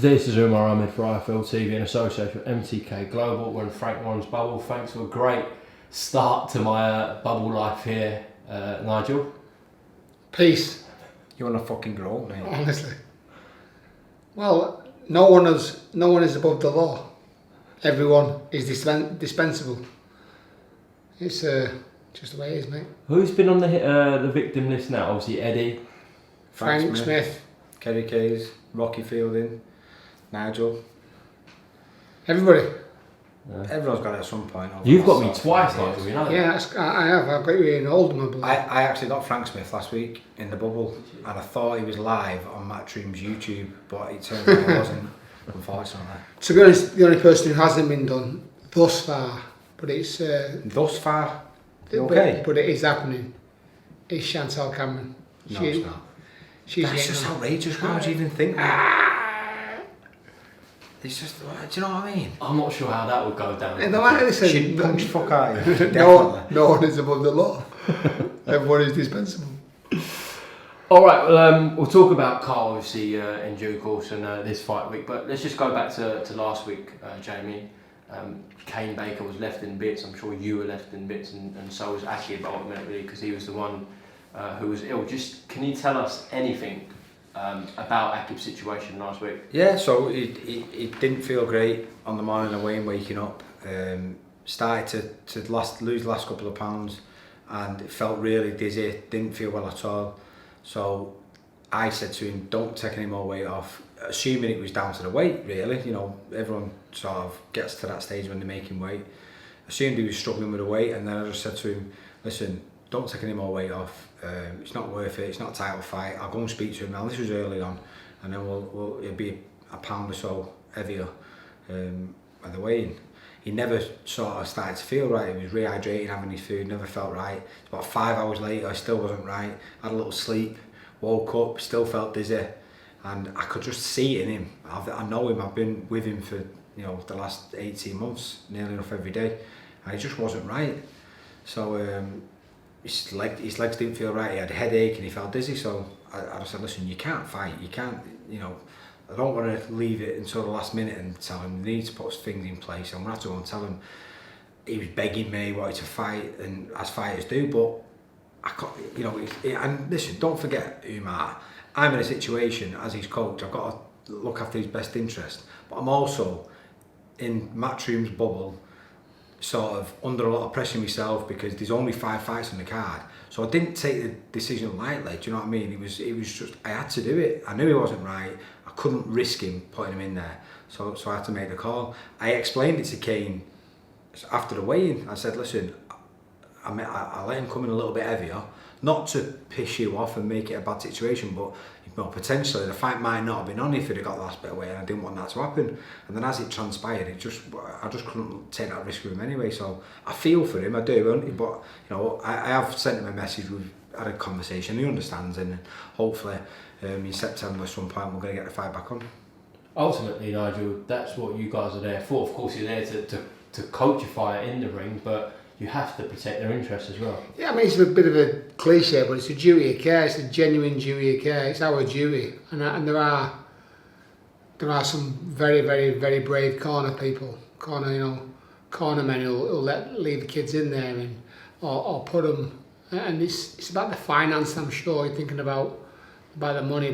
This is UMAR AHMED for IFL TV in association with MTK Global. We're in Frank Warren's bubble. Thanks for a great start to my bubble life here, Nigel. Peace. You're on a fucking roll, mate. Honestly. Well, no one is above the law. Everyone is dispensable. It's just the way it is, mate. Who's been on the victim list now? Obviously Eddie, Frank Smith, Kerry Kays, Rocky Fielding, Nigel. everybody. Everyone's got it at some point. You've got me twice, Nigel. You know that? Yeah, I have. I've got you in Oldham, I believe. I actually got Frank Smith last week in the bubble, and I thought he was live on Matchroom's YouTube, but it turned out he wasn't, unfortunately. To be honest, the only person who hasn't been done thus far, but it's Thus far, you okay? But it is happening. Is Chantal Cameron? No, it's not. She's That's just outrageous. Why would you even think that? It's just, do you know what I mean? I'm not sure how that would go down. And the way they say, She'd punch the fuck out of you. no one is above the law. Everyone is dispensable. All right, well, we'll talk about Carl obviously in due course and this fight week, but let's just go back to last week, Jamie. Cain Bakers was left in bits. I'm sure you were left in bits, and so was Aqib ultimately, because he was the one who was ill. Just can you tell us anything about Aqib's situation last week? Yeah, so it didn't feel great on the morning of weighing, waking up. Started to lose the last couple of pounds, and it felt really dizzy, didn't feel well at all. So I said to him, don't take any more weight off, assuming it was down to the weight, really. You know, everyone sort of gets to that stage when they're making weight. Assumed he was struggling with the weight, and then I just said to him, listen, don't take any more weight off. It's not worth it. It's not a title fight. I'll go and speak to him now. This was early on, and then it'll be a pound or so heavier at the weigh-in. He never sort of started to feel right. He was rehydrating, having his food, never felt right. About 5 hours later, I still wasn't right. Had a little sleep, woke up, still felt dizzy, and I could just see it in him. I know him. I've been with him for the last 18 months, nearly enough every day, and he just wasn't right. So his legs didn't feel right. He had a headache and he felt dizzy. So I just said, listen, you can't fight. You can't, I don't want to leave it until the last minute and tell him we need to put things in place. I'm going to have to go and tell him. He was begging me, wanted to fight, and as fighters do, but I can't, and listen, don't forget, UMAR, I'm in a situation as his coach, I've got to look after his best interest, but I'm also in Matchroom's bubble, sort of under a lot of pressure myself, because there's only 5 fights on the card. So I didn't take the decision lightly, do you know what I mean? It was just, I had to do it. I knew he wasn't right. I couldn't risk him putting him in there. So I had to make the call. I explained it to Kane after the weigh-in. I said, listen, I let him come in a little bit heavier, not to piss you off and make it a bad situation, but potentially the fight might not have been on if he'd have got the last bit of weight, and I didn't want that to happen. And then as it transpired, I just couldn't take that risk with him anyway. So I feel for him, I do, but I have sent him a message. We've had a conversation. He understands, and hopefully in September at some point we're going to get the fight back on. Ultimately, Nigel, that's what you guys are there for. Of course, you're there to coach a fighter in the ring, but you have to protect their interests as well. Yeah, I mean, it's a bit of a cliche, but it's a duty of care. It's a genuine duty of care. It's our duty, and there are some very, very, very brave corner men who'll leave the kids in there or put them. And it's about the finance. I'm sure you're thinking about the money,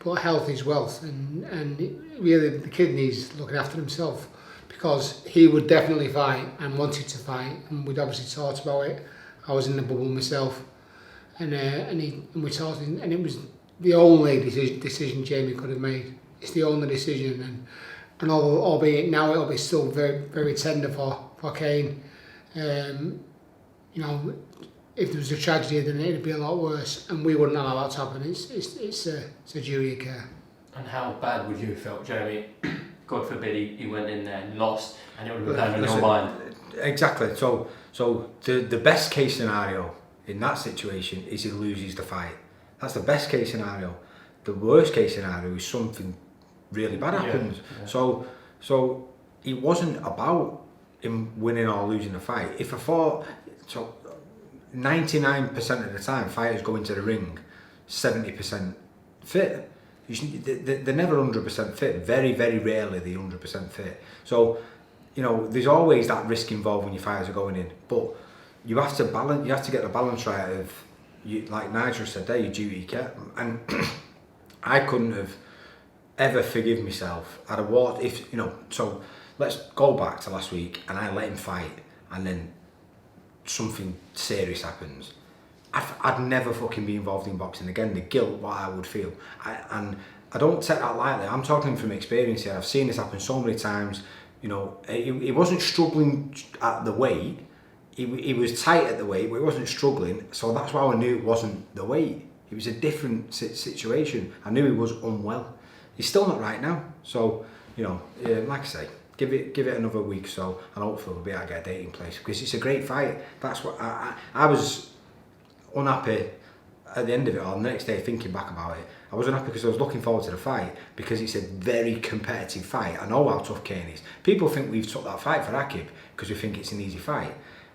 but health is wealth, and really the kid needs looking after himself. Because he would definitely fight and wanted to fight, and we'd obviously talked about it. I was in the bubble myself, and we talked, and it was the only decision Jamie could have made. It's the only decision, and albeit now it'll be still very, very tender for Kane. If there was a tragedy, then it'd be a lot worse, and we wouldn't allow that to happen. It's a duty of care. And how bad would you have felt, Jamie? God forbid he went in there and lost, and it would have been down in your mind. Exactly. So the best case scenario in that situation is he loses the fight. That's the best case scenario. The worst case scenario is something really bad happens. Yeah. So it wasn't about him winning or losing the fight. If I thought 99% of the time fighters go into the ring 70% fit. They're never 100% fit. Very, very rarely they're 100% fit. So, there's always that risk involved when your fighters are going in. But you have to balance. You have to get the balance right of, like Nigel said there, your duty you get. And I couldn't have ever forgive myself. I'd have walked So let's go back to last week, and I let him fight, and then something serious happens. I'd never fucking be involved in boxing again. The guilt, what I would feel, and I don't take that lightly. I'm talking from experience here. I've seen this happen so many times. He wasn't struggling at the weight. He was tight at the weight, but he wasn't struggling. So that's why I knew it wasn't the weight. It was a different situation. I knew he was unwell. He's still not right now. So, like I say, give it another week or so, and hopefully we'll be able to get a date in place, because it's a great fight. That's what I was unhappy at the end of it, or the next day thinking back about it. I was unhappy because I was looking forward to the fight, because it's a very competitive fight. I know how tough Kane is. People think we've took that fight for Aqib because we think it's an easy fight.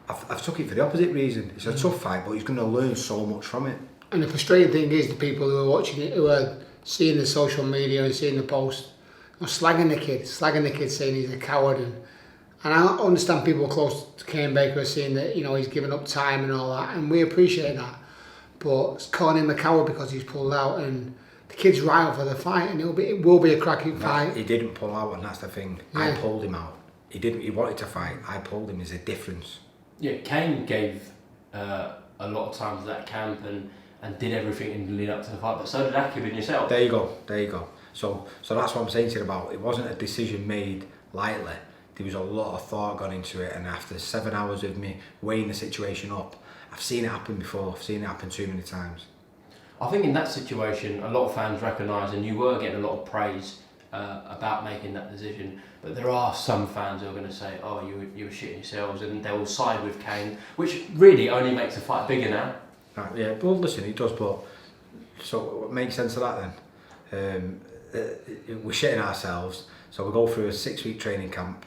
I've took it for the opposite reason. It's a tough fight, but he's going to learn so much from it. And the frustrating thing is the people who are watching it, who are seeing the social media and seeing the post, slagging the kid, saying he's a coward. And I understand people close to Cain Bakers saying that, he's given up time and all that, and we appreciate that. But calling him a coward because he's pulled out, and the kid's right up for the fight, and it will be a cracking fight. He didn't pull out, and that's the thing. Yeah. I pulled him out. He wanted to fight. I pulled him. There's a difference. Yeah, Kane gave a lot of time to that camp and did everything in the lead up to the fight, but so did Aqib and yourself. There you go. So that's what I'm saying to you about. It wasn't a decision made lightly. There was a lot of thought gone into it, and after 7 hours of me weighing the situation up, I've seen it happen before. I've seen it happen too many times. I think in that situation, a lot of fans recognise, and you were getting a lot of praise about making that decision, but there are some fans who are going to say, oh, you were shitting yourselves, and they will side with Kane, which really only makes the fight bigger now. Right, yeah, well, listen, it does, but so what makes sense of that then? We're shitting ourselves, so we go through a 6-week training camp,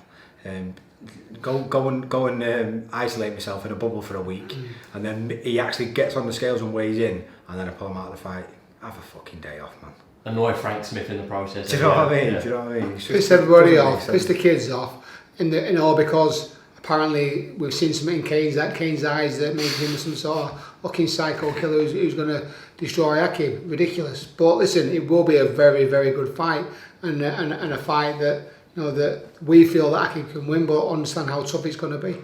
go and isolate myself in a bubble for a week, and then he actually gets on the scales and weighs in, and then I pull him out of the fight. Have a fucking day off, man. Annoy Frank Smith in the process. Do you know what I mean? Yeah. Do you know what I mean? Piss everybody off, piss the kids off, because apparently we've seen something in Kane's eyes that made him some sort of fucking psycho killer who's going to destroy Aqib. Ridiculous. But listen, it will be a very, very good fight, and a fight that that we feel that Aqib can win, but understand how tough it's going to be.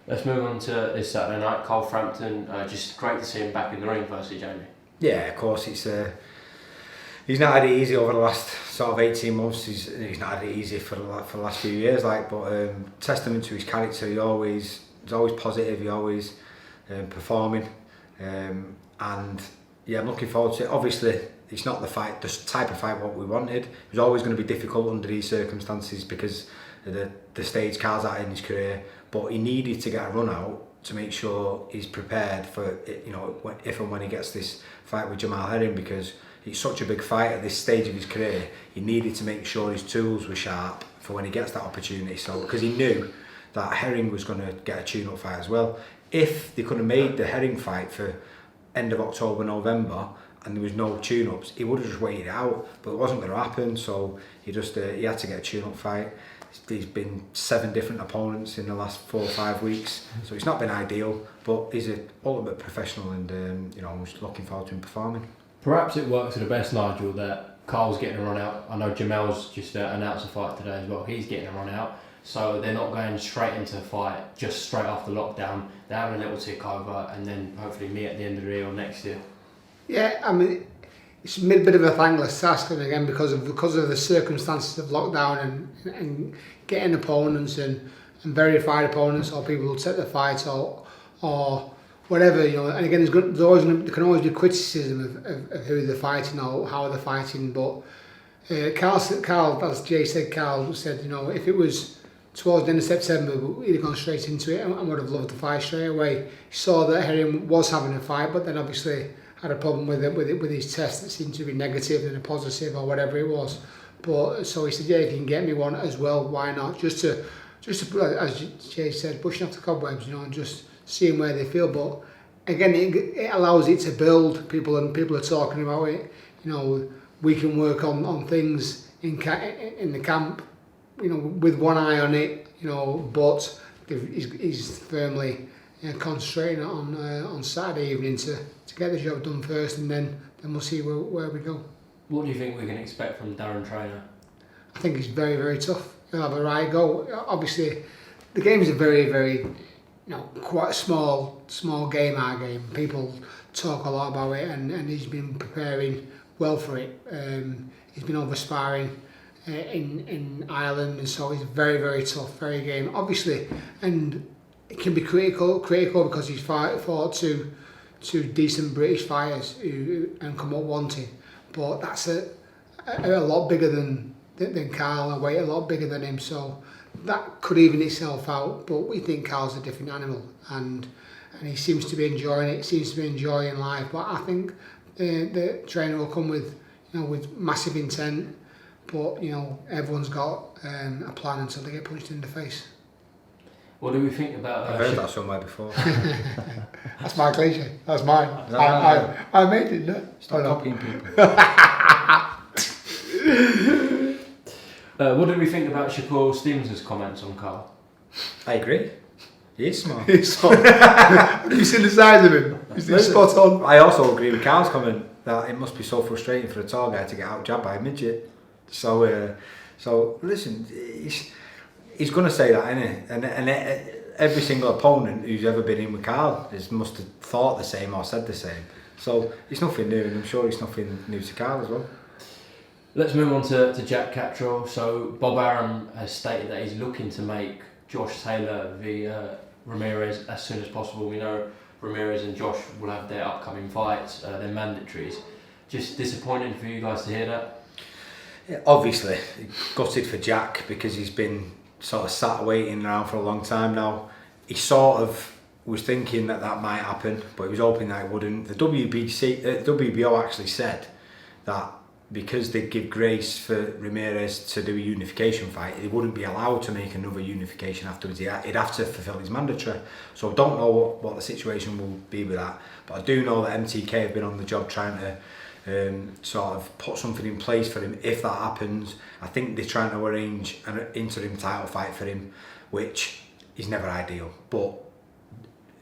Let's move on to this Saturday night. Frampton, just great to see him back in the ring, firstly, Jamie. Yeah, of course. He's not had it easy over the last sort of 18 months. He's not had it easy for the last few years, but testament to his character. He's always positive. He's always performing, and yeah, I'm looking forward to it. Obviously, it's not the type of fight what we wanted. It was always going to be difficult under these circumstances because of the stage Carl's at in his career. But he needed to get a run out to make sure he's prepared for it, if and when he gets this fight with Jamal Herring, because it's such a big fight at this stage of his career. He needed to make sure his tools were sharp for when he gets that opportunity. So, because he knew that Herring was going to get a tune-up fight as well. If they could have made the Herring fight for end of October, November, and there was no tune-ups, he would have just waited it out. But it wasn't going to happen, so he had to get a tune-up fight. There's been 7 different opponents in the last 4 or 5 weeks, so it's not been ideal. But he's an ultimate professional, and I'm just looking forward to him performing. Perhaps it works to the best, Nigel, that Carl's getting a run out. I know Jamal's just announced a fight today as well. He's getting a run out. So they're not going straight into the fight just straight after lockdown. They're having a little tick over and then hopefully meet at the end of the year or next year. Yeah, I mean, it's a bit of a thankless task, and again because of the circumstances of lockdown and getting opponents and verified opponents, or people who'll take the fight or whatever, and again there can always be criticism of who they're fighting or how they're fighting, but Carl, as Jay said, Carl said, if it was towards the end of September, he'd have gone straight into it and would have loved to fight straight away. He saw that Herring was having a fight, but then obviously had a problem with his test that seemed to be negative and a positive or whatever it was. But so he said, yeah, if you can get me one as well, why not? Just to as Jay said, pushing off the cobwebs, and just seeing where they feel. But again, it allows it to build. People are talking about it. we can work on things in the camp, with one eye on it, but he's firmly concentrating on Saturday evening to get the job done first, and then we'll see where we go. What do you think we can expect from Darren Traynor? I think he's very, very tough. He'll have a right go. Obviously, the game is a very, very, quite a small game, our game. People talk a lot about it, and he's been preparing well for it. He's been over sparring in Ireland, and so he's very, very tough, very game. Obviously, and it can be critical because he's fought two decent British fighters and come up wanting. But that's a lot bigger than Carl, a weight a lot bigger than him, so that could even itself out. But we think Carl's a different animal, and he seems to be enjoying it, seems to be enjoying life. But I think the trainer will come with massive intent, but everyone's got a plan until they get punched in the face. What do we think about I've heard that somewhere before. That's my cliche. That's mine. I made it. No? Stop copying people. What do we think about Shakur Stevens' comments on Carl? I agree. He is smart. Have you seen the size of him? He's spot on. I also agree with Carl's comment that it must be so frustrating for a tall guy to get out jabbed by a midget. So listen, he's going to say that, isn't he? And every single opponent who's ever been in with Carl must have thought the same or said the same. So it's nothing new, and I'm sure it's nothing new to Carl as well. Let's move on to Jack Cattrall. So Bob Arum has stated that he's looking to make Josh Taylor v Ramirez as soon as possible. We know Ramirez and Josh will have their upcoming fights, their mandatories. Just disappointing for you guys to hear that? Yeah, obviously, gutted for Jack because he's been sort of sat waiting around for a long time now. He sort of was thinking that might happen, but he was hoping that it wouldn't. The WBO actually said that because they give grace for Ramirez to do a unification fight, he wouldn't be allowed to make another unification afterwards. He'd have to fulfil his mandatory. So I don't know what the situation will be with that, but I do know that MTK have been on the job trying to sort of put something in place for him if that happens. I think they're trying to arrange an interim title fight for him, which is never ideal. But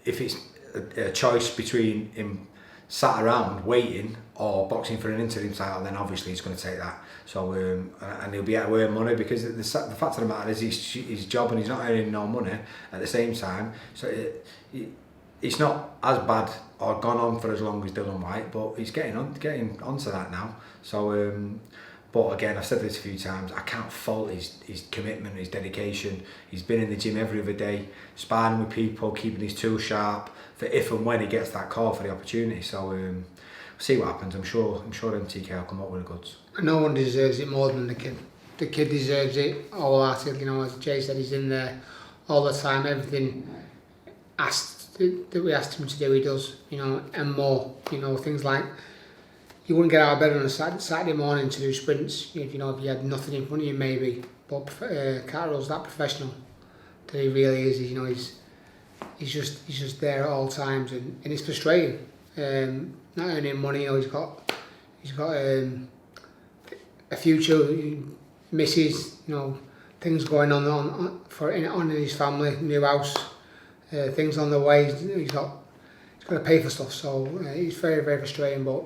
if it's a choice between him sat around waiting or boxing for an interim title, then obviously he's going to take that. So and he'll be able to earn money because the fact of the matter is his job and he's not earning no money at the same time. So it's not as bad or gone on for as long as Dylan White, but he's getting onto that now. So but again, I've said this a few times, I can't fault his commitment, his dedication. He's been in the gym every other day, sparring with people, keeping his tools sharp for if and when he gets that call for the opportunity. So we'll see what happens. I'm sure MTK will come up with the goods. No one deserves it more than the kid. The kid deserves it wholeheartedly. As Jay said, he's in there all the time. Everything that we asked him to do, he does. And more. Things like you wouldn't get out of bed on a Saturday morning to do sprints. If you had nothing in front of you, maybe. But Cattrall's that professional that he really is. He's just there at all times, and it's frustrating. Not earning money. He's got a future, misses. Things going on in his family, new house, things on the way. He's got to pay for stuff. So it's very, very frustrating, but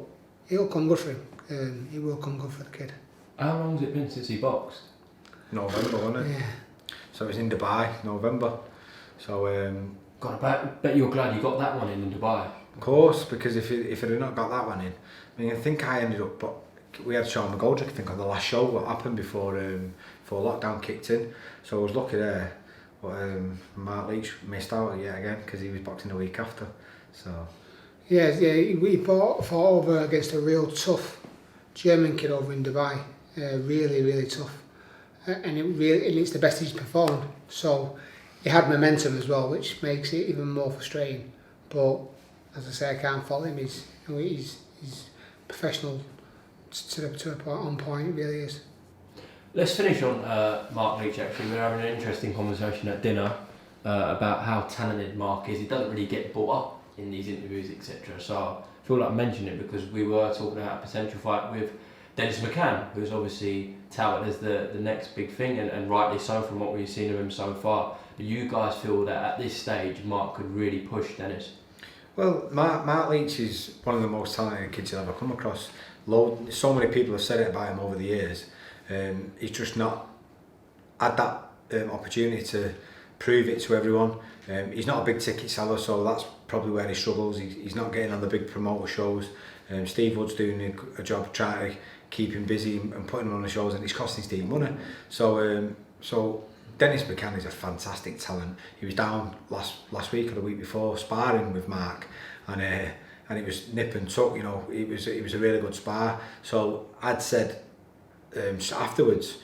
it'll come good for him. It will come good for the kid. How long has it been since he boxed? November, wasn't it? Yeah. So it was in Dubai, November. So God, I bet you're glad you got that one in Dubai. of course, because if it had not got that one in, I think I ended up. But we had Sean McGoldrick, I think, on the last show. What happened before lockdown kicked in? So I was lucky there. But Mark Leach missed out yet again because he was boxing the week after. So. Yeah, we fought over against a real tough German kid over in Dubai. Really, really tough, and it's the best he's performed. So he had momentum as well, which makes it even more frustrating. But as I say, I can't fault him. He's professional to a point, on point. It really is. Let's finish on Mark Leach. Actually, we're having an interesting conversation at dinner about how talented Mark is. He doesn't really get brought up in these interviews, etc. So I feel like I mentioned it because we were talking about a potential fight with Dennis McCann, who's obviously touted as the next big thing, and rightly so from what we've seen of him so far. Do you guys feel that at this stage Mark could really push Dennis? Well, Mark Leach is one of the most talented kids you'll ever come across. So many people have said it about him over the years. He's just not had that opportunity to prove it to everyone. He's not a big ticket seller, so that's probably where he struggles. He's not getting on the big promoter shows. Steve Wood's doing a job trying to keep him busy and putting him on the shows, and he's costing Steve money. So Dennis McCann is a fantastic talent. He was down last week or the week before sparring with Mark, and it was nip and tuck. You know, it was a really good spar. So I'd said afterwards,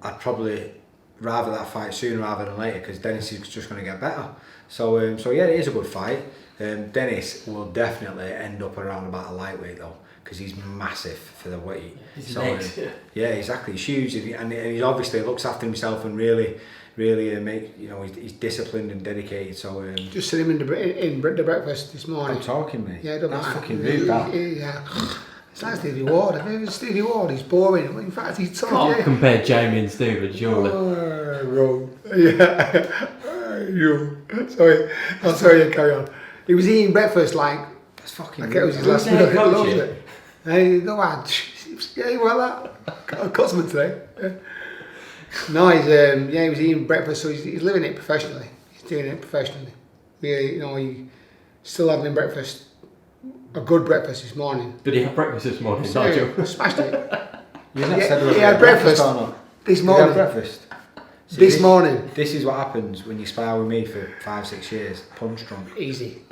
I'd probably rather that fight sooner rather than later, because Dennis is just going to get better. So yeah, it is a good fight. Dennis will definitely end up around about a lightweight though, because he's massive for the weight. Yeah, exactly. He's huge, and he obviously looks after himself and really he's disciplined and dedicated. So just seen him in the breakfast this morning. I'm talking, mate. Yeah, that's fucking rude. Yeah. It's like Stevie Ward. I mean, Stevie Ward, he's boring. In fact, he's tough. Can't compare Jamie and Steven, surely. Sorry, carry on. He was eating breakfast like. That's fucking like rude. it was his last meal. Coach, Hey, no, yeah, well, that. Got a customer today. Yeah. No, he was eating breakfast, so he's living it professionally. He's doing it professionally. Really, he still having breakfast. A good breakfast this morning. Did he have breakfast this morning, Nigel? Smashed it. You not said he had breakfast or not? this morning. He had breakfast. See, this morning. This is what happens when you spar with me for 5-6 years. Punch drunk. Easy.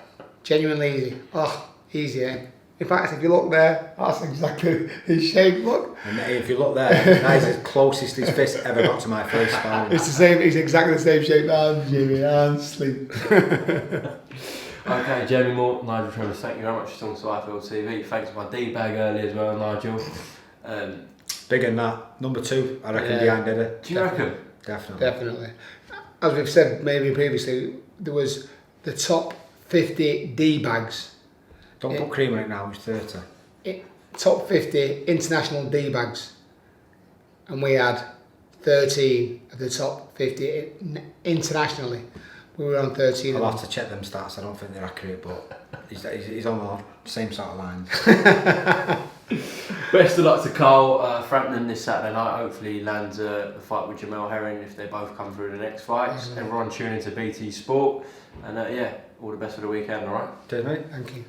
Genuinely easy. Oh, easy, eh? In fact, if you look there, that's exactly his shape. Look. And if you look there, that is the closest his fist ever got to my face sparring. It's the same. It's exactly the same shape. And Jimmy and sleep. Okay, Jamie Moore, Nigel Travis, thank you very much for talking to IFL TV. Thanks to my D-bag earlier as well, Nigel. Bigger than that. Number 2, I reckon, behind Eddie. Do you reckon? Definitely. As we've said maybe previously, there was the top 50 D-bags. Don't put cream in it now, it's 30. Top 50 international D-bags. And we had 13 of the top 50 internationally. We were on 13. I'll have to check them stats. I don't think they're accurate, but he's on the same sort of lines. Best of luck to Carl. Frampton this Saturday night. Hopefully he lands a fight with Jamel Herring if they both come through the next fights. Everyone tune into BT Sport. And all the best for the weekend, alright? Cheers, mate. Thank you.